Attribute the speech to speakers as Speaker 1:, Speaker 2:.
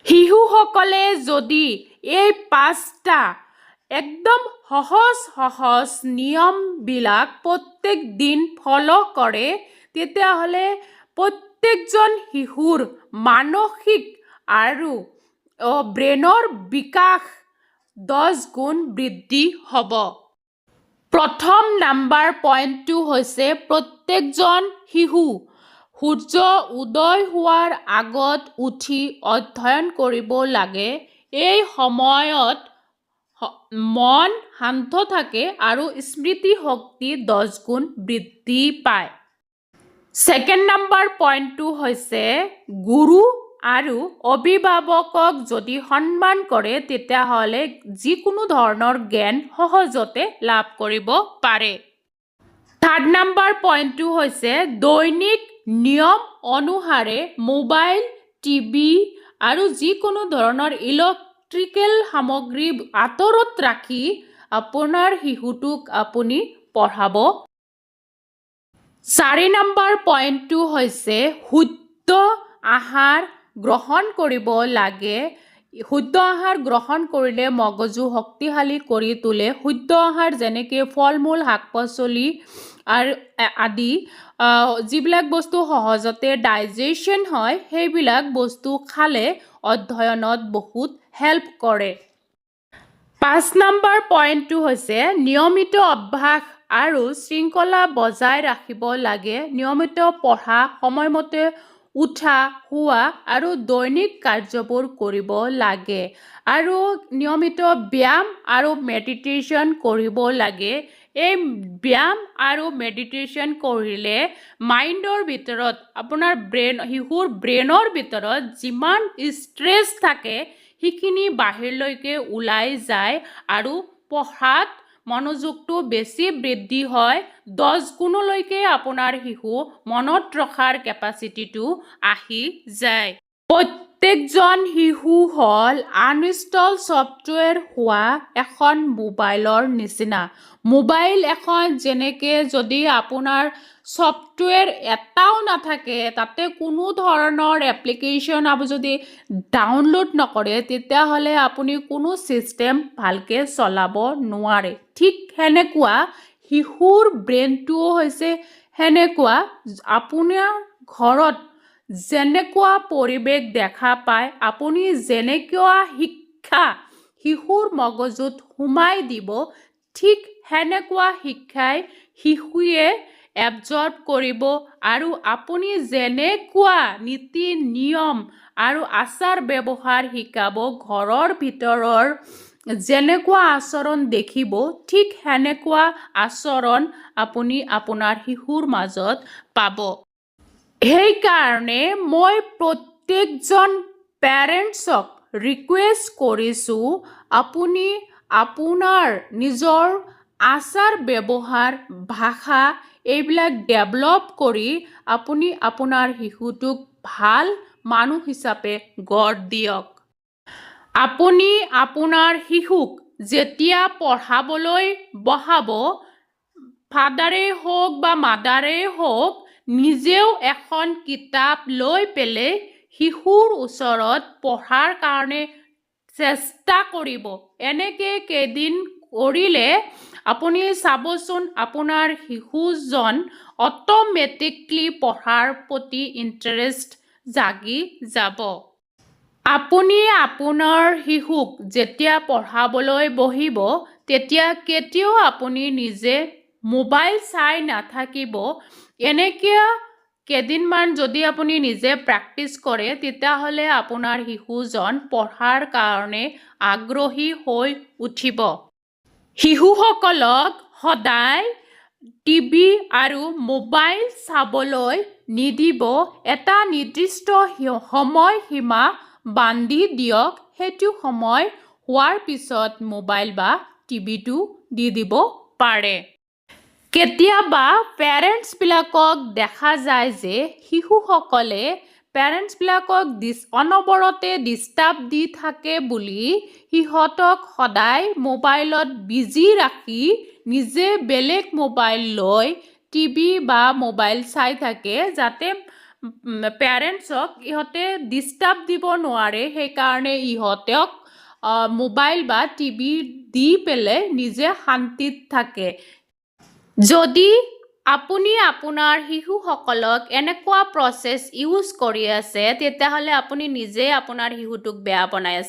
Speaker 1: শিশুসকলে যদি এই 5টা একদম সহজ নিয়মবিলাক প্ৰত্যেক দিন ফলো কৰে তেতিয়াহ'লে প্ৰত্যেকজন শিশুৰ মানসিক আৰু ব্ৰেইনৰ বিকাশ 10 গুণ বৃদ্ধি হ'ব। প্ৰথম নাম্বাৰ পইণ্টটো হৈছে প্ৰত্যেকজন শিশু সূৰ্য উদয় হোৱাৰ আগত উঠি অধ্যয়ন কৰিব লাগে। এই সময়ত মন শান্ত থাকে আৰু স্মৃতি শক্তি 10 গুণ বৃদ্ধি পায়। ছেকেণ্ড নাম্বাৰ পইণ্টটো হৈছে গুৰু আৰু অভিভাৱকক যদি সন্মান কৰে তেতিয়াহ'লে যিকোনো ধৰণৰ জ্ঞান সহজতে লাভ কৰিব পাৰে। থাৰ্ড নাম্বাৰ পইণ্টটো হৈছে দৈনিক নিয়ম অনুসাৰে মোবাইল, টিভি আৰু যিকোনো ধৰণৰ ইলেক্ট্ৰিকেল সামগ্ৰী আঁতৰত ৰাখি আপোনাৰ শিশুটোক আপুনি পঢ়াব। 4 নাম্বাৰ পইণ্টটো হৈছে শুদ্ধ আহাৰ গ্ৰহণ কৰিব লাগে। শুদ্ধ আহাৰ গ্ৰহণ কৰিলে মগজু শক্তিশালী কৰি তোলে। শুদ্ধ আহাৰ যেনেকৈ ফল-মূল, শাক-পাচলি আৰু আদি যিবিলাক বস্তু সহজতে ডাইজেশ্যন হয় সেইবিলাক বস্তু খালে অধ্যয়নত বহুত হেল্প কৰে। 5 নাম্বাৰ পইণ্টটো হৈছে নিয়মিত অভ্যাস আৰু শৃংখলা বজাই ৰাখিব লাগে। নিয়মিত পঢ়া, সময়মতে উঠা, শোৱা আৰু দৈনিক কাৰ্যবোৰ কৰিব লাগে আৰু নিয়মিত ব্যায়াম আৰু মেডিটেশ্যন কৰিব লাগে। এই ব্যায়াম আৰু মেডিটেশ্যন কৰিলে মাইণ্ডৰ ভিতৰত আপোনাৰ শিশুৰ ব্ৰেইনৰ ভিতৰত যিমান ষ্ট্ৰেছ থাকে সেইখিনি বাহিৰলৈকে ওলাই যায় আৰু পঢ়াত মনোযোগটো বেছি বৃদ্ধি হয়। 10 গুণলৈকে আপোনাৰ শিশু মনত ৰখাৰ কেপাচিটিটো আহি যায়। প্ৰত্যেকজন শিশু হ'ল আনইনষ্টল ছফ্টৱেৰ হোৱা এখন মোবাইলৰ নিচিনা। মোবাইল এখন যেনেকৈ যদি আপোনাৰ ছফ্টৱেৰ এটাও নাথাকে, তাতে কোনো ধৰণৰ এপ্লিকেশ্যন আপুনি যদি ডাউনলোড নকৰে তেতিয়াহ'লে আপুনি কোনো ছিষ্টেম ভালকৈ চলাব নোৱাৰে। ঠিক সেনেকুৱা শিশুৰ ব্ৰেইনটোও হৈছে সেনেকুৱা। আপোনাৰ ঘৰত যেনেকুৱা পৰিৱেশ দেখা পায়, আপুনি যেনেকুৱা শিক্ষা শিশুৰ মগজুত সোমাই দিব, ঠিক সেনেকুৱা শিক্ষাই শিশুৱে এবজৰ্ব কৰিব আৰু আপুনি যেনেকুৱা নীতি নিয়ম আৰু আচাৰ ব্যৱহাৰ শিকাব, ঘৰৰ ভিতৰৰ যেনেকুৱা আচৰণ দেখিব ঠিক সেনেকুৱা আচৰণ আপুনি আপোনাৰ শিশুৰ মাজত পাব। সেইকাৰণে মই প্ৰত্যেকজন পেৰেণ্টছক ৰিকুৱেষ্ট কৰিছোঁ আপুনি আপোনাৰ নিজৰ আচাৰ ব্যৱহাৰ, ভাষা এইবিলাক ডেভেলপ কৰি আপুনি আপোনাৰ শিশুটোক ভাল মানুহ হিচাপে গঢ় দিয়ক। আপুনি আপোনাৰ শিশুক যেতিয়া পঢ়াবলৈ বহাব, ফাদাৰেই হওক বা মাদাৰেই হওক, নিজেও এখন কিতাপ লৈ পেলাই শিশুৰ ওচৰত পঢ়াৰ কাৰণে চেষ্টা কৰিব। এনেকৈ কেইদিন কৰিলে আপুনি চাবচোন আপোনাৰ শিশুজন অট'মেটিকলি পঢ়াৰ প্ৰতি ইণ্টাৰেষ্ট জাগি যাব। আপুনি আপোনাৰ শিশুক যেতিয়া পঢ়াবলৈ বহিব তেতিয়া কেতিয়াও আপুনি নিজে মোবাইল চাই নাথাকিব। এনেকৈ কেইদিনমান যদি আপুনি নিজে প্ৰেক্টিছ কৰে তেতিয়াহ'লে আপোনাৰ শিশুজন পঢ়াৰ কাৰণে আগ্ৰহী হৈ উঠিব। শিশুসকলক সদায় টিভি আৰু মোবাইল চাবলৈ নিদিব। এটা নিৰ্দিষ্ট সময়সীমা বান্ধি দিয়ক। সেইটো সময় হোৱাৰ পিছত মোবাইল বা টিভিটো দি দিব পাৰে। কেতিয়াবা পেৰেণ্টছবিলাকক দেখা যায় যে শিশুসকলে পেৰেণ্টছবিলাকক অনবৰতে ডিষ্টাৰ্ব দি থাকে বুলি সিহঁতক সদায় মোবাইলত বিজি ৰাখি নিজে বেলেগ মোবাইল লৈ টিভি বা মোবাইল চাই থাকে, যাতে পেৰেণ্টছক ইহঁতে ডিষ্টাৰ্ব দিব নোৱাৰে, সেইকাৰণে ইহঁতক মোবাইল বা টিভি দি পেলাই নিজে শান্তিত থাকে। যদি আপুনি আপোনাৰ শিশুসকলক এনেকুৱা প্ৰচেছ ইউজ কৰি আছে, তেতিয়াহ'লে আপুনি নিজে আপোনাৰ শিশুটোক বেয়া বনাই আছে।